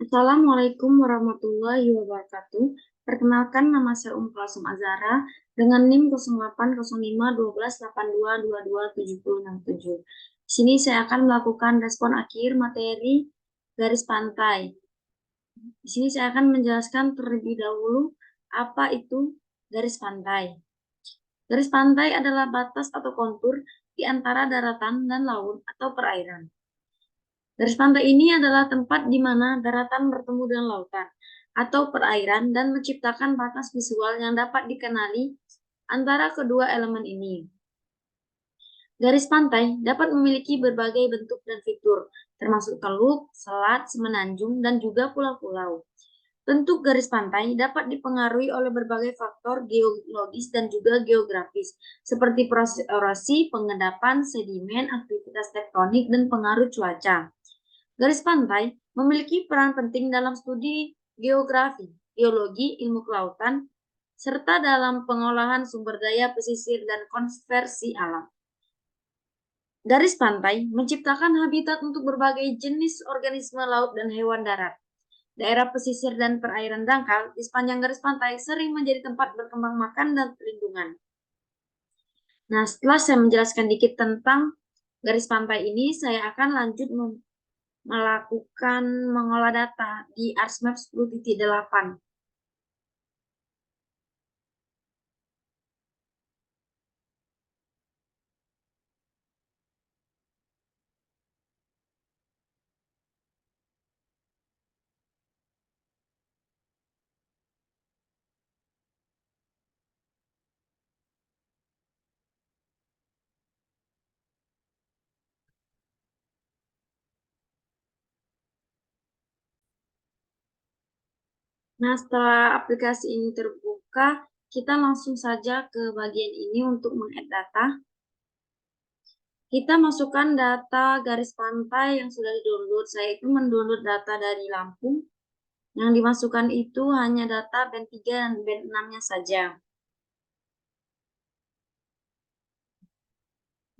Assalamualaikum warahmatullahi wabarakatuh. Perkenalkan, nama saya Kasum Azara dengan NIM 08051282227067. Di sini saya akan melakukan respon akhir materi garis pantai. Di sini saya akan menjelaskan terlebih dahulu apa itu garis pantai. Garis pantai adalah batas atau kontur di antara daratan dan laut atau perairan. Garis pantai ini adalah tempat di mana daratan bertemu dengan lautan atau perairan dan menciptakan batas visual yang dapat dikenali antara kedua elemen ini. Garis pantai dapat memiliki berbagai bentuk dan fitur, termasuk teluk, selat, semenanjung, dan juga pulau-pulau. Bentuk garis pantai dapat dipengaruhi oleh berbagai faktor geologis dan juga geografis, seperti proses erosi, pengendapan, sedimen, aktivitas tektonik, dan pengaruh cuaca. Garis pantai memiliki peran penting dalam studi geografi, geologi, ilmu kelautan, serta dalam pengolahan sumber daya pesisir dan konservasi alam. Garis pantai menciptakan habitat untuk berbagai jenis organisme laut dan hewan darat. Daerah pesisir dan perairan dangkal di sepanjang garis pantai sering menjadi tempat berkembang makan dan perlindungan. Nah, setelah saya menjelaskan dikit tentang garis pantai ini, saya akan lanjut melakukan mengolah data di ArsMap 10.8. Nah, setelah aplikasi ini terbuka, kita langsung saja ke bagian ini untuk meng-add data. Kita masukkan data garis pantai yang sudah di-download. Saya itu mendownload data dari Lampung. Yang dimasukkan itu hanya data band 3 dan band 6-nya saja.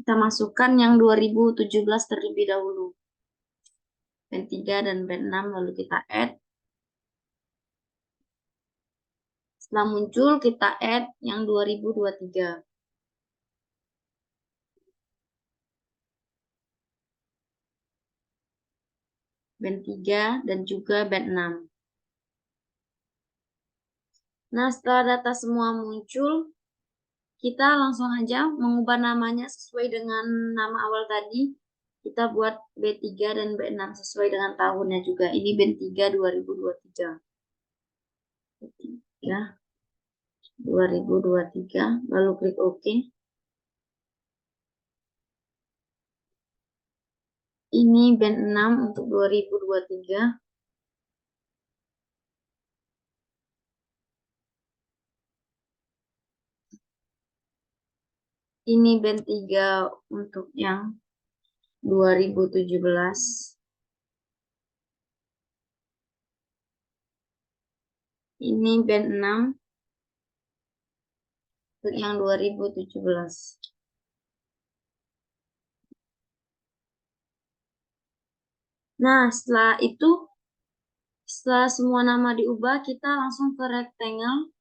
Kita masukkan yang 2017 terlebih dahulu. Band 3 dan band 6 lalu kita add. Setelah muncul kita add yang 2023. Band 3 dan juga band 6. Nah, setelah data semua muncul, kita langsung aja mengubah namanya sesuai dengan nama awal tadi. Kita buat B3 dan B6 sesuai dengan tahunnya juga. Ini band 3 2023. B3 2023, lalu klik OK. Ini band 6 untuk 2023. Ini band 3 untuk yang 2017. Ini band 6 untuk yang 2017. Nah, setelah semua nama diubah, kita langsung ke rectangle.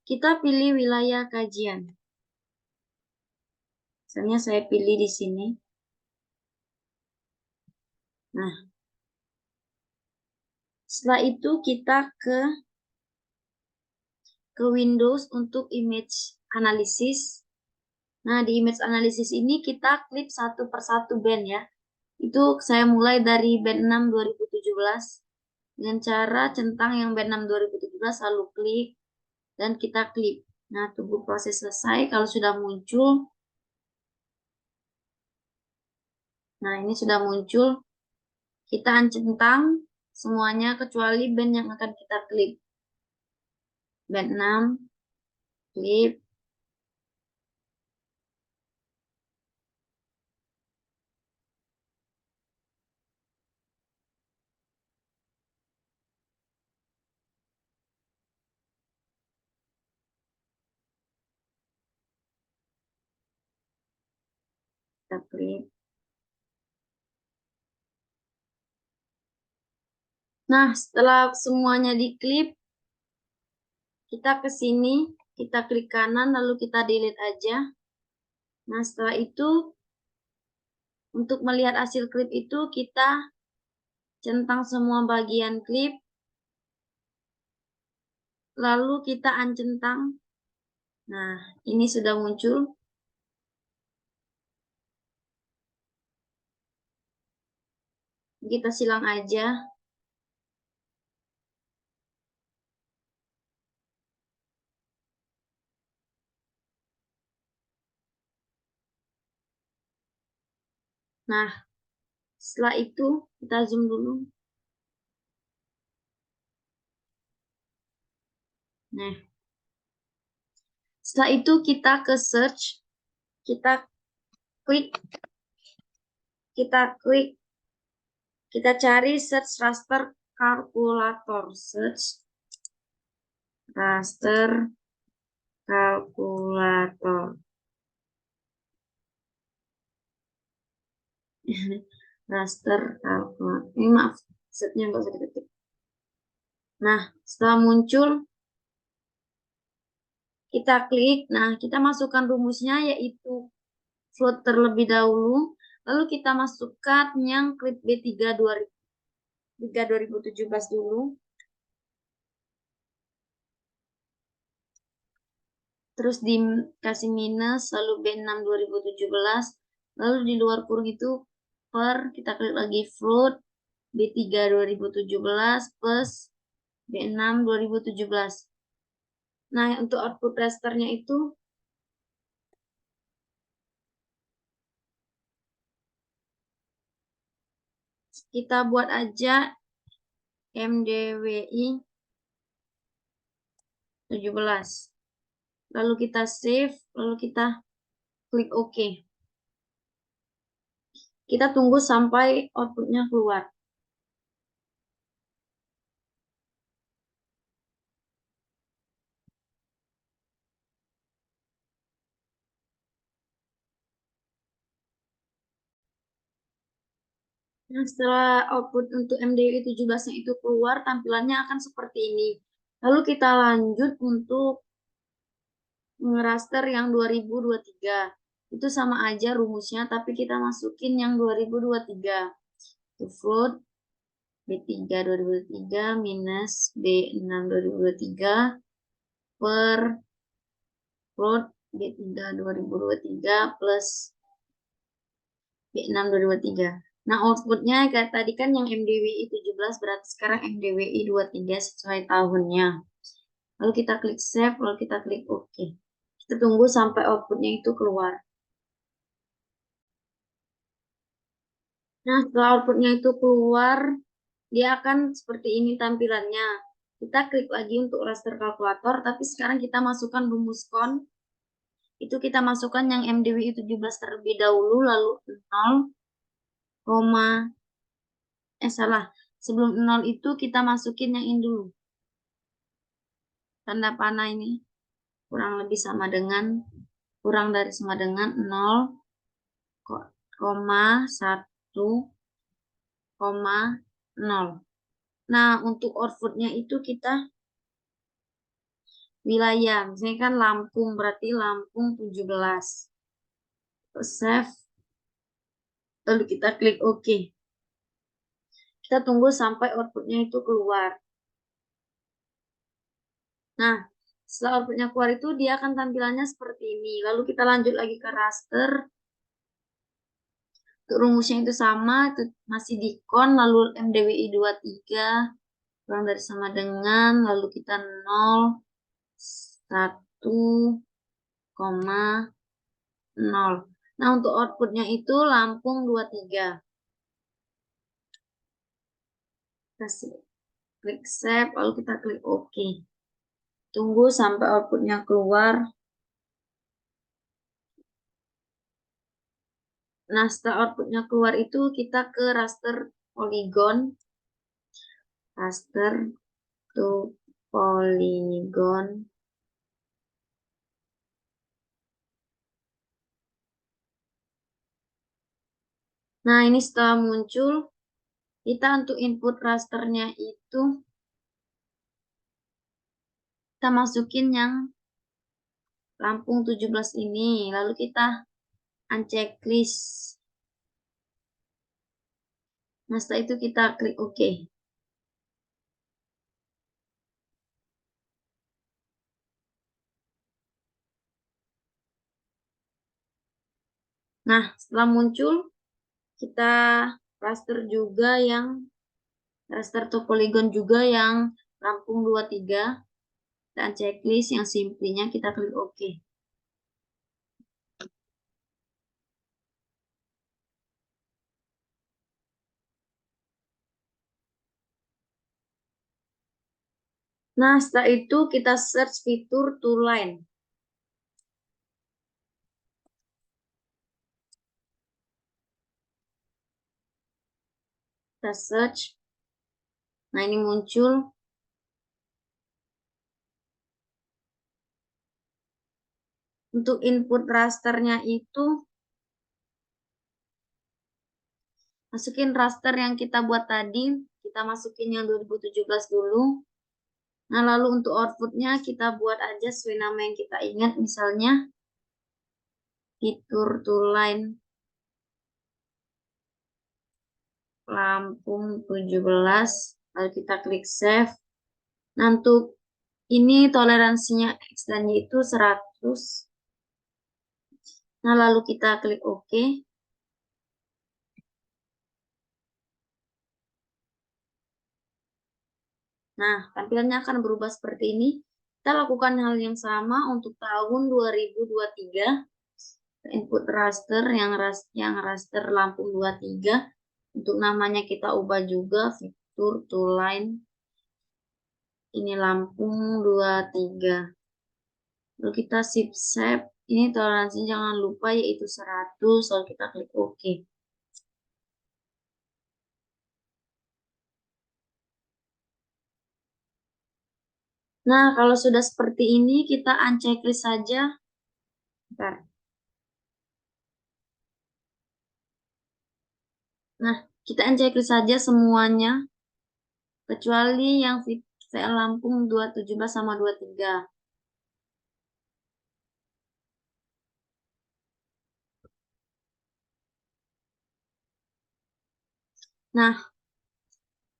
Kita pilih wilayah kajian. Misalnya saya pilih di sini. Nah, setelah itu kita ke Windows untuk image analysis. Nah, di image analysis ini kita klik satu persatu band ya. Itu saya mulai dari band 6 2017 dengan cara centang yang band 6 2017 lalu klik dan kita klik. Nah, tunggu proses selesai. Kalau sudah muncul, nah ini sudah muncul. Kita centang semuanya kecuali band yang akan kita klik. Band 6, klik. Kita klik. Nah, setelah semuanya diklip, kita ke sini, kita klik kanan, lalu kita delete aja. Nah, setelah itu, untuk melihat hasil klip itu, kita centang semua bagian klip, lalu kita uncentang. Nah, ini sudah muncul. Kita silang aja. Nah, setelah itu kita zoom dulu. Nah, setelah itu kita ke search, kita klik, kita cari search raster kalkulator, search raster kalkulator. Raster kalkulator. Ini maaf, setnya nggak usah diketik. Nah, setelah muncul, kita klik. Nah, kita masukkan rumusnya yaitu float terlebih dahulu. Lalu kita masukkan yang klip B3 2017 dulu. Terus dikasih minus, lalu B6 2017. Lalu di luar kurung itu kita klik lagi float B3 2017 plus B6 2017. Nah, untuk output rasternya itu kita buat aja MDWI 17. Lalu kita save, lalu kita klik OK. Kita tunggu sampai outputnya keluar. Nah, setelah output untuk MDWI 17-nya itu keluar, tampilannya akan seperti ini. Lalu kita lanjut untuk ngeraster yang 2023. Itu sama aja rumusnya, tapi kita masukin yang 2023. Itu float B3 2023 minus B6 2023 per float B3 2023 plus B6 2023. Nah, outputnya kayak tadi kan yang MDWI 17, berarti sekarang MDWI 23 sesuai tahunnya. Lalu kita klik save, lalu kita klik OK. Kita tunggu sampai outputnya itu keluar. Nah, setelah outputnya itu keluar, dia akan seperti ini tampilannya. Kita klik lagi untuk raster kalkulator, tapi sekarang kita masukkan rumus kon. Itu kita masukkan yang MDWI 17 terlebih dahulu, lalu 0, salah. Sebelum 0 itu kita masukin yang ini dulu. Tanda panah ini kurang lebih sama dengan, kurang dari sama dengan 0,1,0. Nah, untuk outputnya itu kita wilayah. Misalnya kan Lampung, berarti Lampung 17. Save. Lalu kita klik OK. Kita tunggu sampai outputnya itu keluar. Nah, setelah outputnya keluar itu dia akan tampilannya seperti ini. Lalu kita lanjut lagi ke raster. Rumusnya itu sama, itu masih di kon, lalu MDWI 23 kurang dari sama dengan, lalu kita 0, 1,0. Nah, untuk outputnya itu Lampung 23. Kasih klik save, lalu kita klik OK. Tunggu sampai outputnya keluar. Nah, setelah outputnya keluar itu kita ke raster polygon. Raster to polygon. Nah, ini setelah muncul, Kita untuk input rasternya itu kita masukin yang Lampung 17 ini, lalu kita unchecklist. Nah, setelah itu kita klik OK. Nah, setelah muncul, kita raster juga yang raster to polygon juga yang Lampung 23. Dan checklist yang simplinya kita klik OK. Nah, setelah itu kita search fitur toolline. Kita search. Nah, ini muncul. Untuk input rasternya itu, masukin raster yang kita buat tadi. Kita masukin yang 2017 dulu. Nah, lalu untuk outputnya kita buat aja sesuai nama yang kita ingat. Misalnya, fitur toolline Lampung 17. Lalu kita klik save. Nah, untuk ini toleransinya X dan Y itu 100. Nah, lalu kita klik OK. Nah, tampilannya akan berubah seperti ini. Kita lakukan hal yang sama untuk tahun 2023. Input raster yang raster Lampung 23. Untuk namanya kita ubah juga fitur toolline. Ini Lampung 23. Lalu kita save. Ini toleransinya jangan lupa yaitu 100. Lalu kita klik OK. Nah, kalau sudah seperti ini, kita unchecklist saja. Bentar. Nah, kita unchecklist saja semuanya, kecuali yang VL Lampung 217 sama 23. Nah,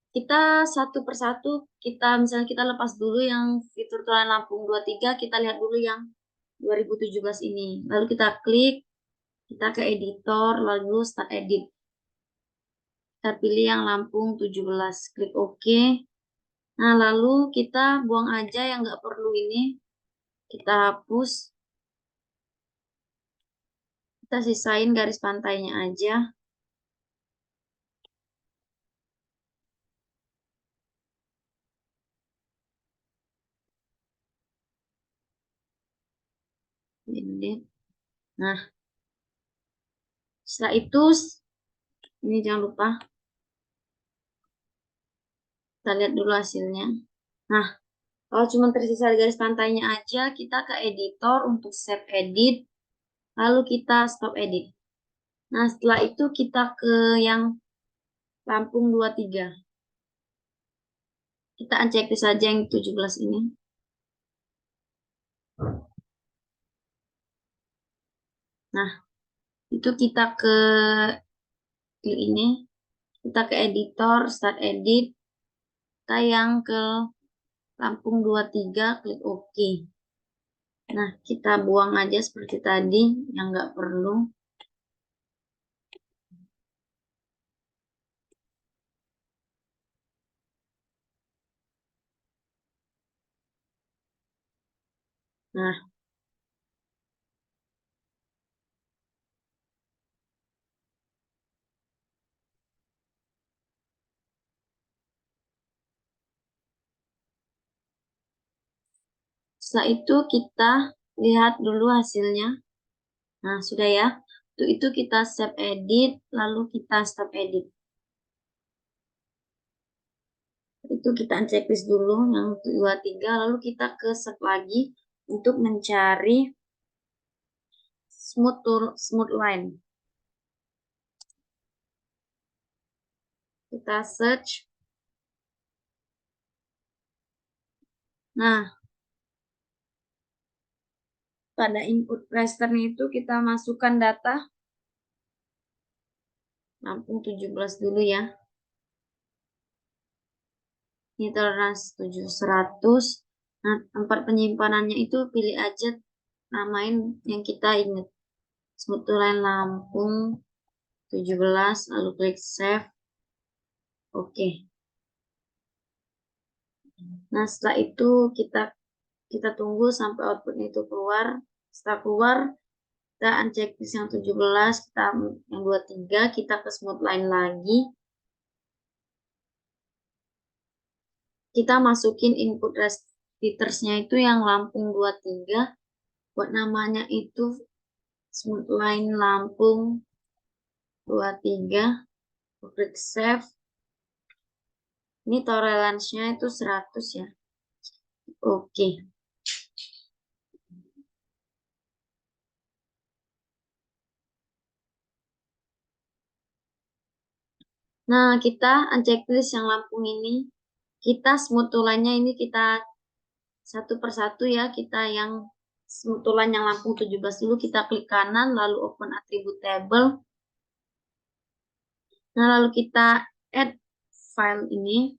kita satu persatu, misalnya kita lepas dulu yang fitur tulisan Lampung 23, kita lihat dulu yang 2017 ini. Lalu kita klik, kita ke editor, lalu start edit. Kita pilih yang Lampung 17, klik OK. Nah, lalu kita buang aja yang nggak perlu ini. Kita hapus. Kita sisain garis pantainya aja. Edit. Nah, setelah itu, ini jangan lupa, kita lihat dulu hasilnya. Nah, kalau cuma tersisa garis pantainya aja, kita ke editor untuk save edit, lalu kita stop edit. Nah, setelah itu kita ke yang Lampung 23. Kita unchecklist saja yang 17 ini. Nah, itu kita ke ini, kita ke editor, start edit, kita yang ke Lampung 23, klik OK. Nah, kita buang aja seperti tadi, yang nggak perlu. Nah, setelah itu kita lihat dulu hasilnya. Nah, sudah ya. Untuk itu kita save edit, lalu kita stop edit. Itu kita checklist dulu yang 23, lalu kita ke save lagi untuk mencari smooth, smooth line. Nah, Kita search. Nah, pada input raster itu kita masukkan data Lampung 17 dulu ya. Ini toleransi 700. Nah, tempat penyimpanannya itu pilih aja, namain yang kita ingat. Smooth to line Lampung 17, lalu klik save. Oke. Nah, setelah itu kita tunggu sampai outputnya itu keluar. Setelah keluar, kita unchecklist yang 17, kita yang 23, kita ke smooth line lagi. Kita masukin input repeatersnya itu yang Lampung 23. Buat namanya itu smooth line Lampung 23. Klik save. Ini toleransinya itu 100 ya. Oke. Nah, kita unchecklist yang Lampung ini. Kita smooth to line-nya ini kita satu persatu ya. Kita yang smooth to line yang Lampung 17 dulu, kita klik kanan, lalu open attribute table. Nah, lalu kita add file ini.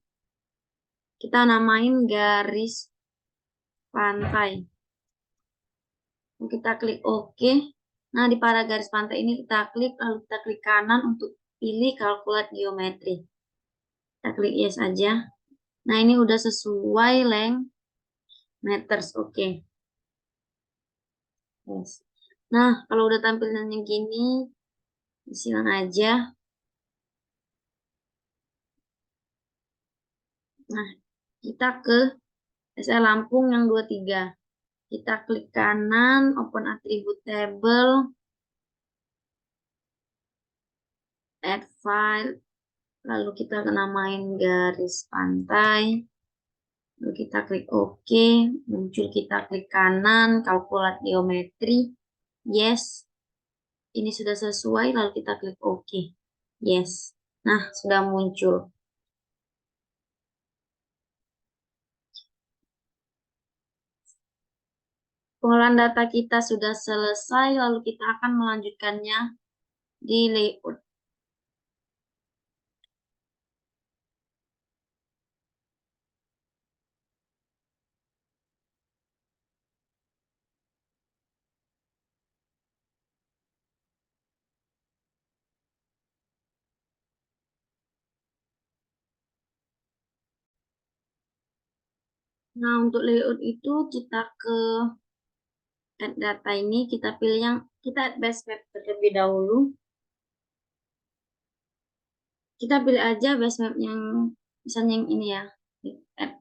Kita namain garis pantai. Kita klik OK. Nah, di pada garis pantai ini kita klik, lalu kita klik kanan untuk pilih calculate geometry. Kita klik yes aja. Nah, ini udah sesuai length meters. Oke. Yes. Nah, kalau udah tampilannya gini, silang aja. Nah, kita ke SL Lampung yang 23. Kita klik kanan, open attribute table, add file, lalu kita namain garis pantai, lalu kita klik OK, muncul kita klik kanan, calculate geometry, yes, ini sudah sesuai, lalu kita klik OK, yes. Nah, sudah muncul. Pengolahan data kita sudah selesai, lalu kita akan melanjutkannya di layout. Nah, untuk layout itu kita ke add data ini, kita pilih yang kita add base map terlebih dahulu. Kita pilih aja base map yang misalnya yang ini ya. Add.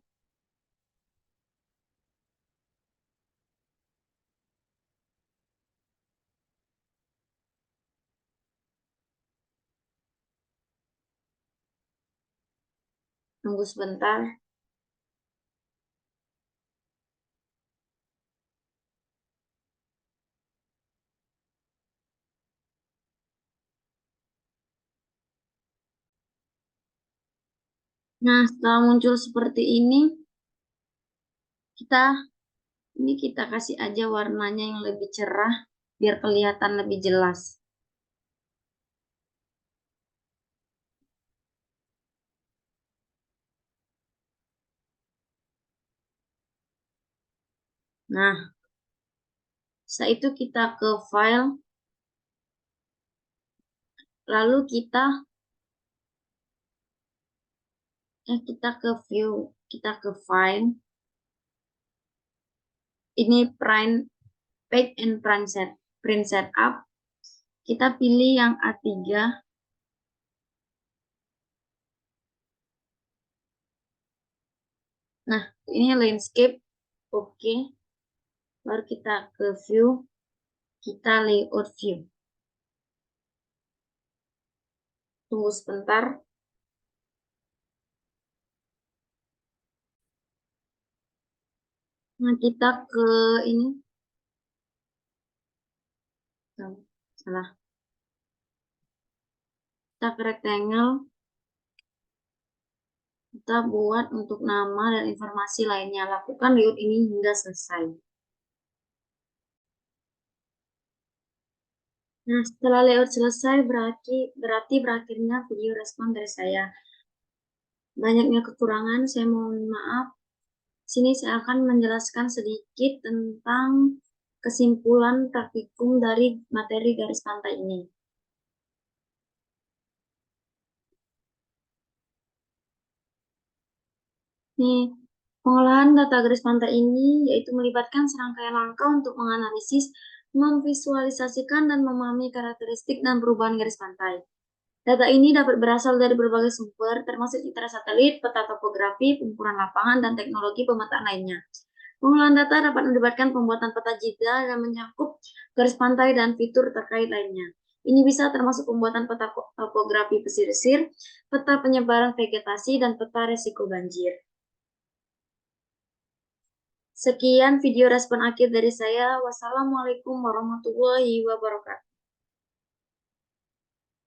Tunggu sebentar. Nah, setelah muncul seperti kita kasih aja warnanya yang lebih cerah biar kelihatan lebih jelas. Nah, setelah itu kita ke file, lalu kita ke view, kita ke file. Ini print page and print setup. Kita pilih yang A3. Nah, ini landscape. Oke. Baru kita ke view, kita layout view. Tunggu sebentar. Nah, kita ke ini. Salah. Kita ke rectangle. kita buat untuk nama dan informasi lainnya. Lakukan layout ini hingga selesai. Nah, setelah layout selesai, berarti berakhirnya video respon dari saya. Banyaknya kekurangan, saya mohon maaf. Sini saya akan menjelaskan sedikit tentang kesimpulan praktikum dari materi garis pantai ini. Nih, pengolahan data garis pantai ini yaitu melibatkan serangkaian langkah untuk menganalisis, memvisualisasikan, dan memahami karakteristik dan perubahan garis pantai. Data ini dapat berasal dari berbagai sumber, termasuk citra satelit, peta topografi, pengukuran lapangan, dan teknologi pemetaan lainnya. Pengolahan data dapat melibatkan pembuatan peta jidra dan mencakup garis pantai dan fitur terkait lainnya. Ini bisa termasuk pembuatan peta topografi pesisir, peta penyebaran vegetasi, dan peta resiko banjir. Sekian video respon akhir dari saya. Wassalamualaikum warahmatullahi wabarakatuh.